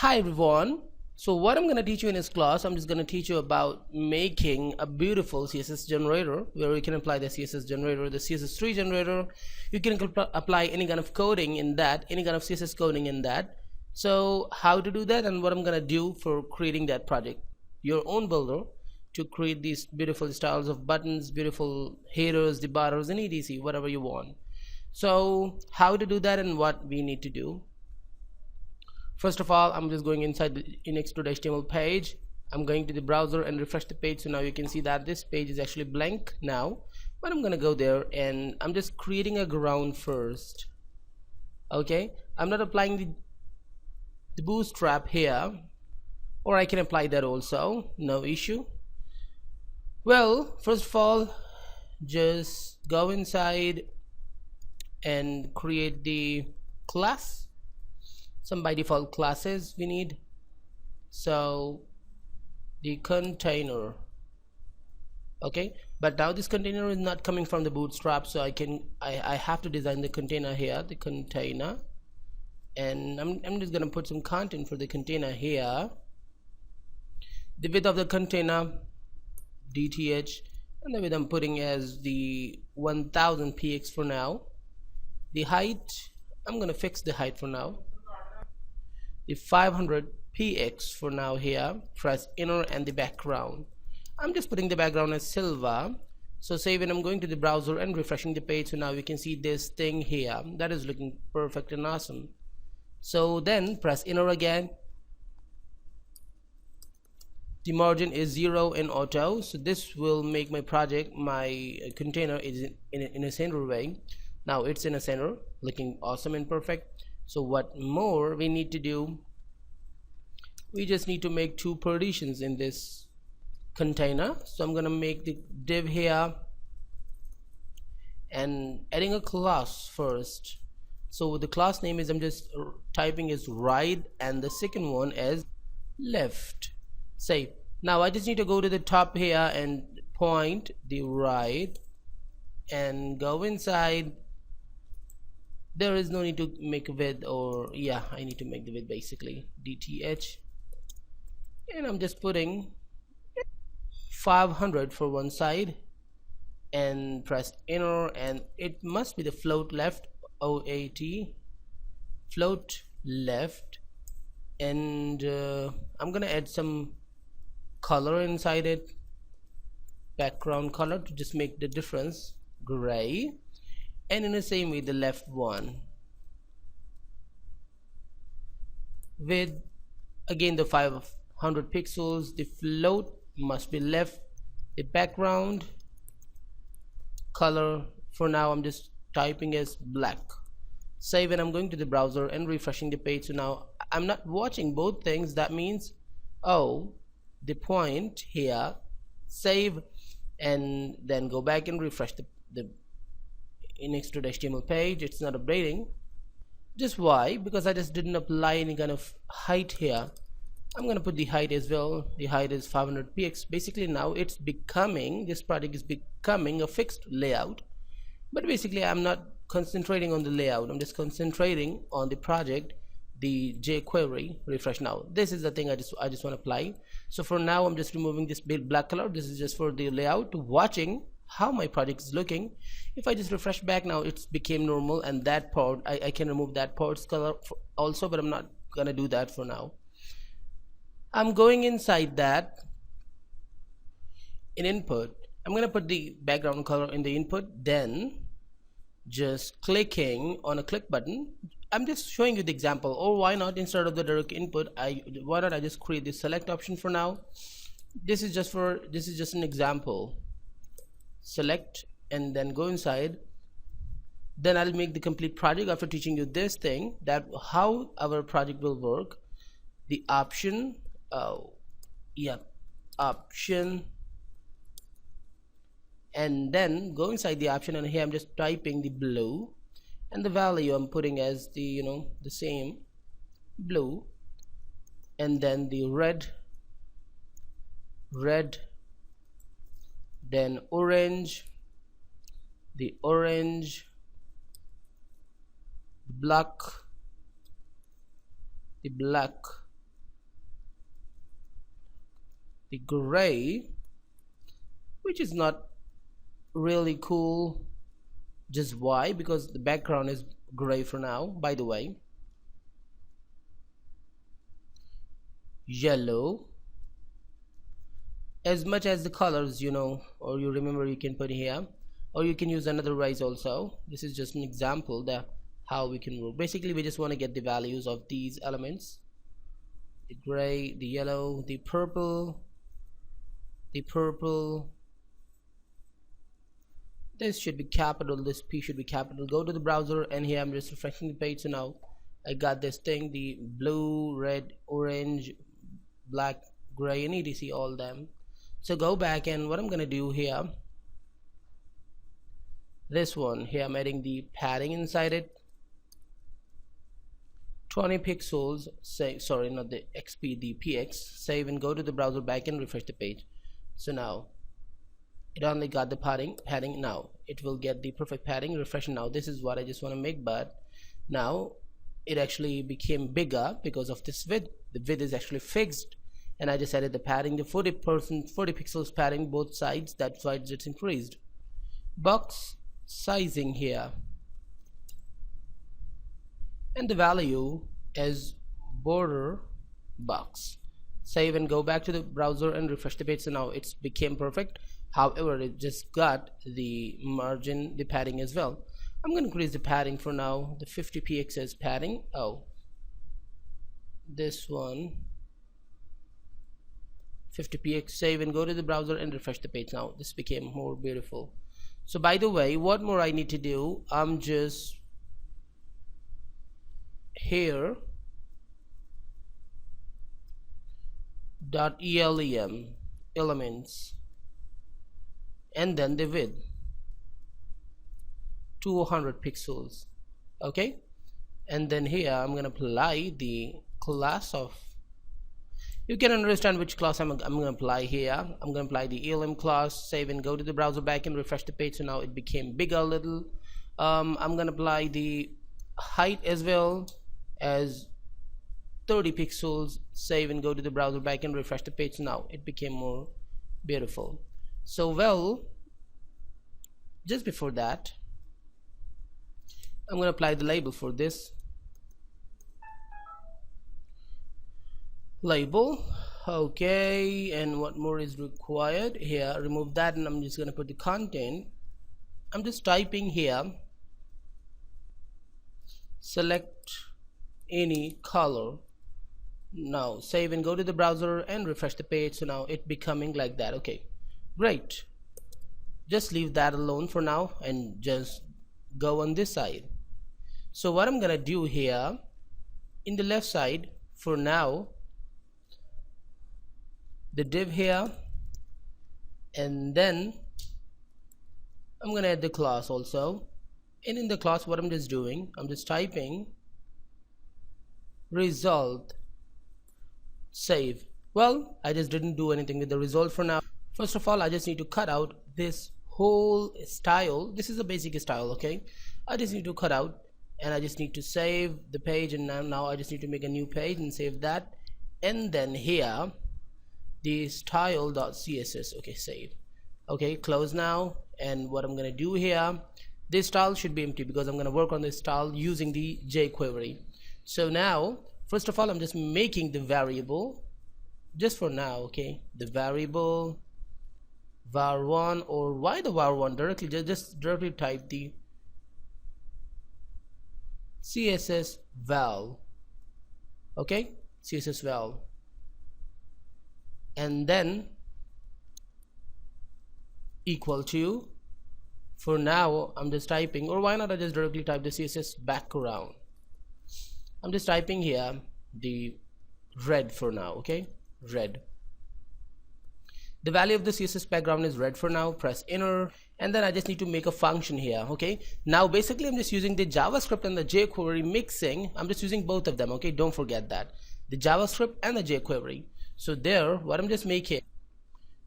Hi everyone. So what I'm going to teach you in this class, I'm just going to teach you about making a beautiful CSS generator where you can apply the CSS generator, the CSS3 generator. You can apply any kind of coding in that, any kind of CSS coding in that. So how to do that and what I'm going to do for creating that project. Your own builder to create these beautiful styles of buttons, beautiful headers, the butters, and etc. whatever you want. So how to do that and what we need to do. First of all, I'm just going inside the index.html page. I'm going to the browser and refresh the page. So now you can see that this page is actually blank now, but I'm gonna go there and I'm just creating a ground first. Okay, I'm not applying the bootstrap here, or I can apply that also, no issue. Well, first of all, just go inside and create the class. Some by default classes we need. So the container, okay, but now this container is not coming from the bootstrap, so I have to design the container here, the container, and I'm just gonna put some content for the container here. The width of the container DTH, and the width I'm putting as the 1000 px for now. The height, I'm gonna fix the height for now, the 500 px for now here. Press inner and the background, I'm just putting the background as silver. So say when I'm going to the browser and refreshing the page, so now you can see this thing here that is looking perfect and awesome. So then press inner again. The margin is 0 in auto, so this will make my project, my container is in a center way. Now it's in a center, looking awesome and perfect. So what more we need to do, we just need to make two partitions in this container. So I'm gonna make the div here and adding a class first. So the class name is, I'm just typing is right, and the second one is left. Say now I just need to go to the top here and point the right and go inside. There is no need to make a width, or yeah, I need to make the width basically DTH, and I'm just putting 500 for one side and press enter, and it must be the float left, OAT float left, and I'm gonna add some color inside it, background color, to just make the difference gray. And in the same way the left one with again the 500 pixels, the float must be left, the background color for now I'm just typing as black. Say when I'm going to the browser and refreshing the page, so now I'm not watching both things. That means, oh, the point here, save, and then go back and refresh the index.html page. It's not updating. Just why? Because I just didn't apply any kind of height here. I'm gonna put the height as well. The height is 500 px. Basically now it's becoming, this project is becoming a fixed layout, but basically I'm not concentrating on the layout, I'm just concentrating on the project, the jQuery. Refresh now. This is the thing I just want to apply. So for now I'm just removing this big black color. This is just for the layout, watching how my project is looking. If I just refresh back now, it's became normal, and that part I can remove that part's color also, but I'm not gonna do that for now. I'm going inside that in input, I'm gonna put the background color in the input, then just clicking on a click button. I'm just showing you the example, or why not instead of the direct input, why not I just create the select option for now. This is just an example. Select and then go inside, then I'll make the complete project after teaching you this thing, that how our project will work. The option, option, and then go inside the option, and here I'm just typing the blue, and the value I'm putting as the the same blue, and then the red, then orange, the orange, black, the black, the gray, which is not really cool. Just why? Because the background is gray for now, by the way. Yellow, as much as the colors you know or you remember, you can put here, or you can use another rays also. This is just an example that how we can work. Basically we just want to get the values of these elements: the gray, the yellow, the purple, this should be capital, this P should be capital. Go to the browser, and here I'm just refreshing the page. So now I got this thing, the blue, red, orange, black, gray, and etc, all them. So go back, and what I'm gonna do here, this one here, I'm adding the padding inside it, 20 pixels. Say, sorry, not the XP, the PX. Save and go to the browser back and refresh the page. So now it only got the padding. Now it will get the perfect padding. Refresh. Now this is what I just want to make, but now it actually became bigger because of this width. The width is actually fixed, and I just added the padding, the 40 pixels padding both sides. That's why it's increased. Box sizing here, and the value is border box. Save and go back to the browser and refresh the page. So now it's became perfect. However, it just got the margin, the padding as well. I'm going to increase the padding for now. The 50 px padding. Oh, this one, 50 px. Save and go to the browser and refresh the page. Now this became more beautiful. So by the way, what more I need to do, I'm just here .elem elements, and then the width 200 pixels. Okay, and then here I'm gonna apply the class of, you can understand which class I'm gonna apply here. I'm gonna apply the elem class. Save and go to the browser back and refresh the page. So now it became bigger a little. I'm gonna apply the height as well as 30 pixels. Save and go to the browser back and refresh the page. Now it became more beautiful. So well, just before that, I'm going to apply the label for this label. Okay, and what more is required here? Remove that, and I'm just going to put the content. I'm just typing here, select any color. Now save and go to the browser and refresh the page. So now it becoming like that. Okay, great. Just leave that alone for now and just go on this side. So what I'm gonna do here, in the left side for now, the div here, and then I'm gonna add the class also. And in the class, what I'm just doing, I'm just typing result, save. Well, I just didn't do anything with the result for now. First of all, I just need to cut out this whole style. This is a basic style. Okay, I just need to cut out, and I just need to save the page, and now I just need to make a new page and save that. And then here the style.css. okay, save. Okay, close now. And what I'm gonna do here, this style should be empty because I'm gonna work on this style using the jQuery. So now, first of all, I'm just making the variable just for now. Okay, the variable var1, or why the var1? Directly, just directly type the CSS val. Okay, CSS val, and then equal to, for now I'm just typing, or why not I just directly type the CSS background. I'm just typing here the red for now. Okay, red. The value of the CSS background is red for now. Press enter, and then I just need to make a function here. Okay, now basically I'm just using the JavaScript and the jQuery mixing. I'm just using both of them. Okay, don't forget that, the JavaScript and the jQuery. So there, what I'm just making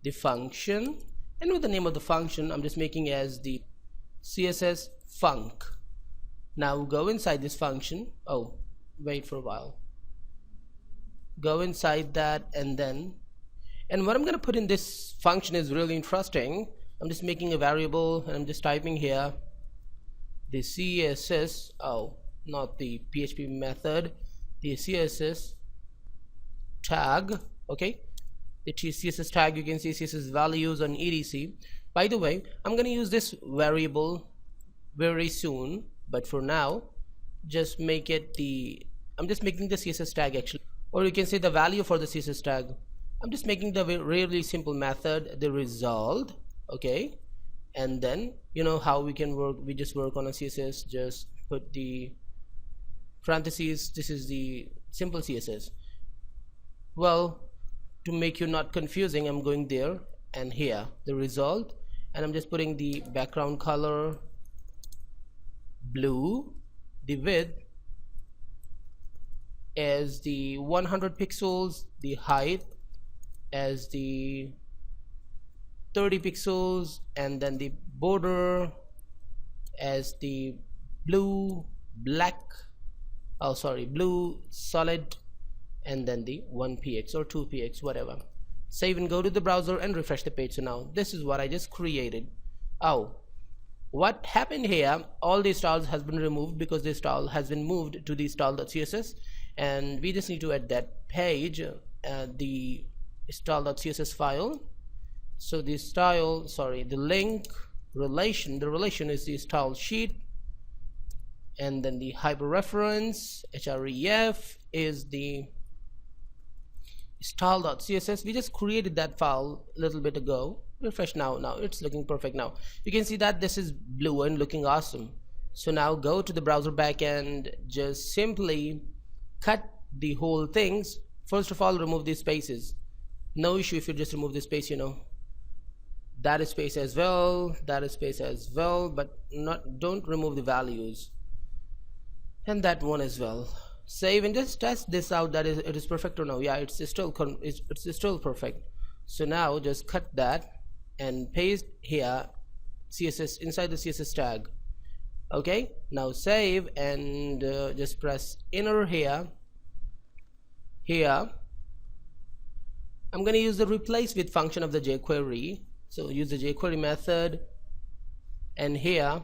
the function, and with the name of the function I'm just making as the CSS func. Now go inside this function. Oh, wait for a while. Go inside that, and then And what I'm going to put in this function is really interesting. I'm just making a variable and I'm just typing here the CSS, not the PHP method, the CSS tag. Okay, the CSS tag, you can see CSS values on etc. By the way, I'm going to use this variable very soon, but for now just make it I'm just making the CSS tag actually, or you can say the value for the CSS tag. I'm just making the really simple method, the result. Okay, and then you know how we can work. We just work on a CSS, just put the parentheses. This is the simple CSS. Well, to make you not confusing, I'm going there and here the result, and I'm just putting the background color blue, the width as the 100 pixels, the height as the 30 pixels, and then the border as the blue solid, and then the 1px or 2px, whatever. Save and go to the browser and refresh the page. So now this is what I just created. What happened here, all these styles has been removed because this style has been moved to the style.css, and we just need to add that page, the style.css file. So the link relation, the relation is the style sheet, and then the hyperreference href is the style.css. We just created that file a little bit ago. Refresh now. Now it's looking perfect. Now you can see that this is blue and looking awesome. So now go to the browser back and just simply cut the whole things. First of all, remove these spaces. No issue if you just remove the space, you know, that is space as well, that is space as well, but don't remove the values, and that one as well. Save and just test this out, that it is perfect or no. Yeah, it's still perfect. So now just cut that and paste here CSS inside the CSS tag. Okay, now save and just press enter here. I'm going to use the replace with function of the jQuery. So use the jQuery method, and here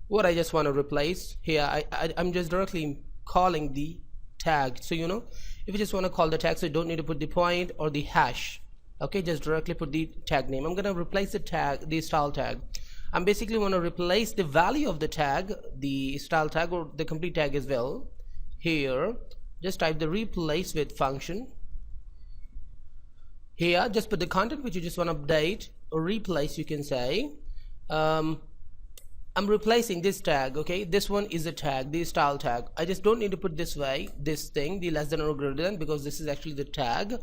what I just want to replace here, I'm just directly calling the tag. So you know, if you just want to call the tag, so you don't need to put the point or the hash. Okay, just directly put the tag name. I'm going to replace the tag, the style tag. I'm basically want to replace the value of the tag, the style tag, or the complete tag as well. Here just type the replace with function. Here just put the content which you just want to update or replace, you can say. I'm replacing this tag. Okay, this one is a tag, the style tag. I just don't need to put this way, this thing, the less than or greater than, because this is actually the tag,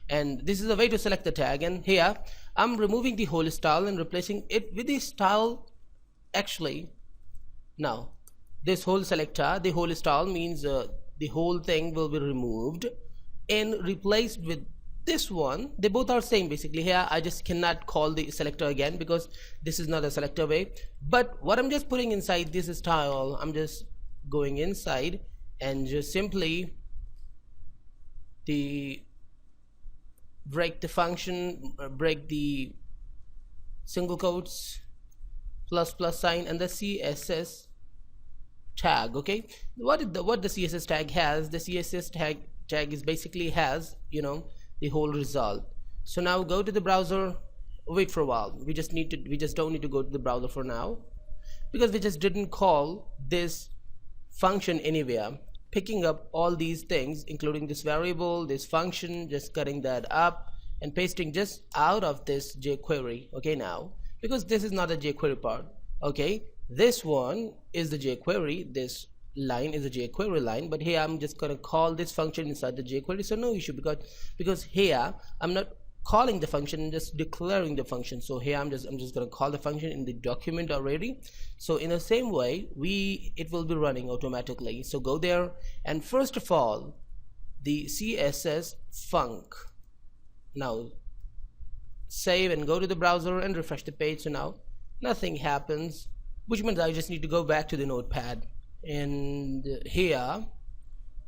and this is a way to select the tag. And here I'm removing the whole style and replacing it with the style. Actually, now this whole selector, the whole style means the whole thing will be removed and replaced with this one. They both are same basically. Here I just cannot call the selector again because this is not a selector way, but what I'm just putting inside this style, I'm just going inside and just simply break the function, break the single quotes, plus sign, and the CSS tag. Okay, what the CSS tag has, the CSS tag is basically has, you know, the whole result. So now go to the browser, wait for a while. We just don't need to go to the browser for now, because we just didn't call this function anywhere. Picking up all these things, including this variable, this function, just cutting that up and pasting just out of this jQuery. Okay, now because this is not a jQuery part. Okay, this one is the jQuery, this line is a jQuery line, but here I'm just going to call this function inside the jQuery. So no issue, because here I'm not calling the function, I'm just declaring the function. So here I'm just going to call the function in the document already. So in the same way, it will be running automatically. So go there, and first of all, the CSS func. Now save and go to the browser and refresh the page. So now nothing happens, which means I just need to go back to the notepad, and here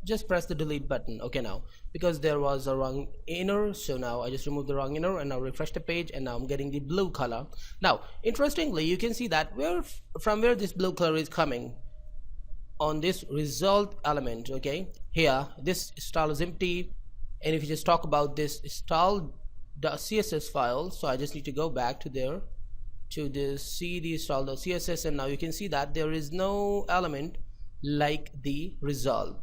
just press the delete button. Okay, now because there was a wrong inner, so now I just remove the wrong inner and now refresh the page, and now I'm getting the blue color. Now interestingly, you can see that from where this blue color is coming on this result element. Okay, here this style is empty, and if you just talk about this style.css file, so I just need to go back to there to this cd style.css, and now you can see that there is no element like the result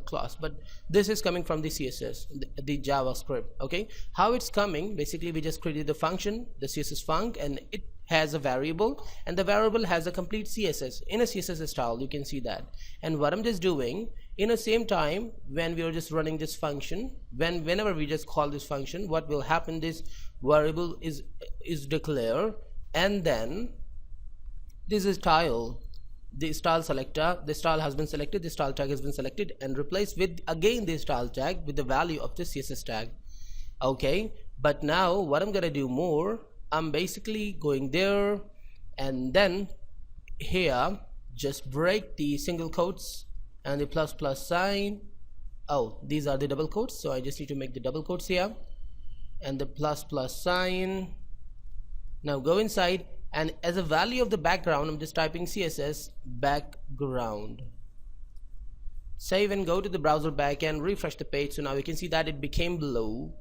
class, but this is coming from the CSS, the JavaScript. Okay, how it's coming, basically we just created the function, the CSS func, and it has a variable, and the variable has a complete CSS in a CSS style. You can see that. And what I'm just doing, in the same time when we are just running this function, whenever we just call this function, what will happen, this variable is declared, and then this is style, the style selector, the style has been selected, the style tag has been selected and replaced with again the style tag with the value of the CSS tag. Okay, but now what I'm gonna do more, I'm basically going there, and then here just break the single quotes and the plus sign. Oh, these are the double quotes, so I just need to make the double quotes here and the plus sign. Now go inside, and as a value of the background, I'm just typing CSS background. Save and go to the browser back and refresh the page. So now you can see that it became blue.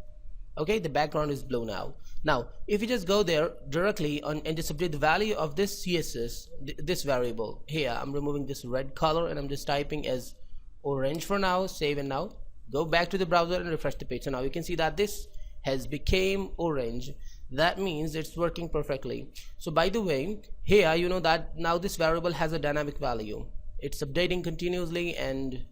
Okay, the background is blue now. Now if you just go there directly on and just update the value of this CSS, this variable here, I'm removing this red color and I'm just typing as orange for now. Save, and now go back to the browser and refresh the page. So now you can see that this has became orange. That means it's working perfectly. So by the way, here you know that now this variable has a dynamic value. It's updating continuously, and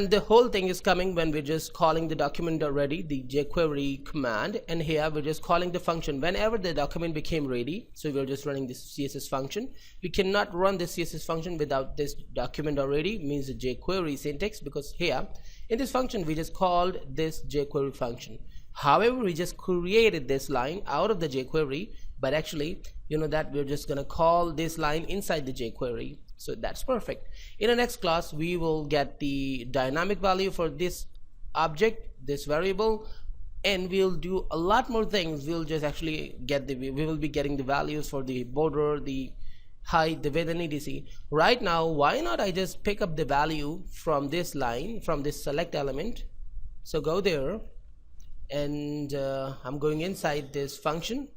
the whole thing is coming when we're just calling the document already, the jQuery command, and here we're just calling the function whenever the document became ready. So we're just running this CSS function. We cannot run this CSS function without this document already, means the jQuery syntax, because here in this function we just called this jQuery function. However, we just created this line out of the jQuery, but actually you know that we're just gonna call this line inside the jQuery. So that's perfect. In the next class we will get the dynamic value for this object, this variable, and we'll do a lot more things. We'll just actually get we will be getting the values for the border, the height, the width, and etc. Right now, why not I just pick up the value from this line, from this select element. So go there, and I'm going inside this function,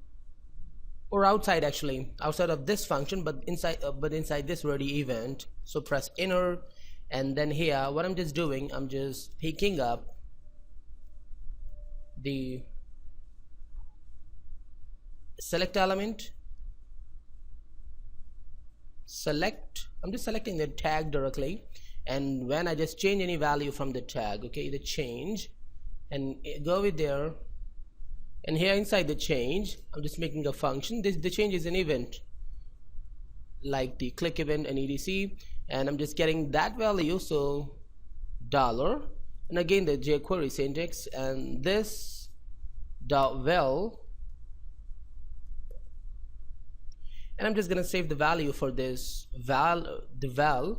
or outside, actually outside of this function, but inside this ready event. So press enter, and then here what I'm just doing, I'm just picking up the select element, I'm just selecting the tag directly, and when I just change any value from the tag, okay, the change, and go with there, and here inside the change I'm just making a function. The change is an event like the click event and etc, and I'm just getting that value, so dollar, and again the jQuery syntax, and this .val, and I'm just gonna save the value for this the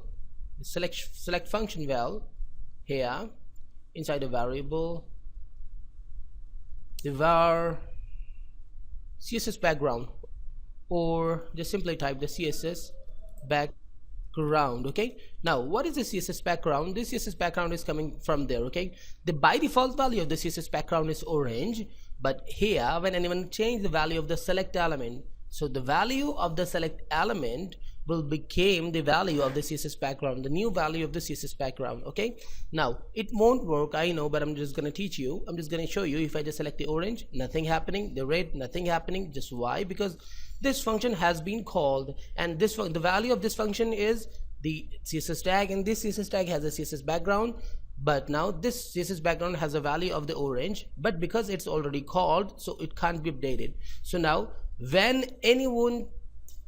select function val here inside the variable, the var CSS background, or just simply type the CSS background. Okay, now what is the CSS background? This CSS background is coming from there. Okay, the by default value of the CSS background is orange, but here when anyone change the value of the select element, so the value of the select element will become the value of the CSS background, the new value of the CSS background. Okay, now it won't work, I know, but I'm just going to teach you. I'm just going to show you. If I just select the orange, nothing happening, the red, nothing happening. Just why? Because this function has been called, and this the value of this function is the CSS tag, and this CSS tag has a CSS background, but now this CSS background has a value of the orange, but because it's already called, so it can't be updated. So now when anyone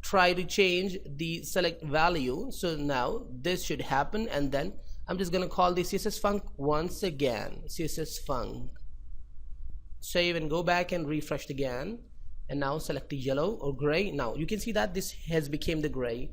try to change the select value, so now this should happen, and then I'm just gonna call the CSS func once again, CSS func, save and go back and refresh again, and now select the yellow or gray. Now you can see that this has become the gray.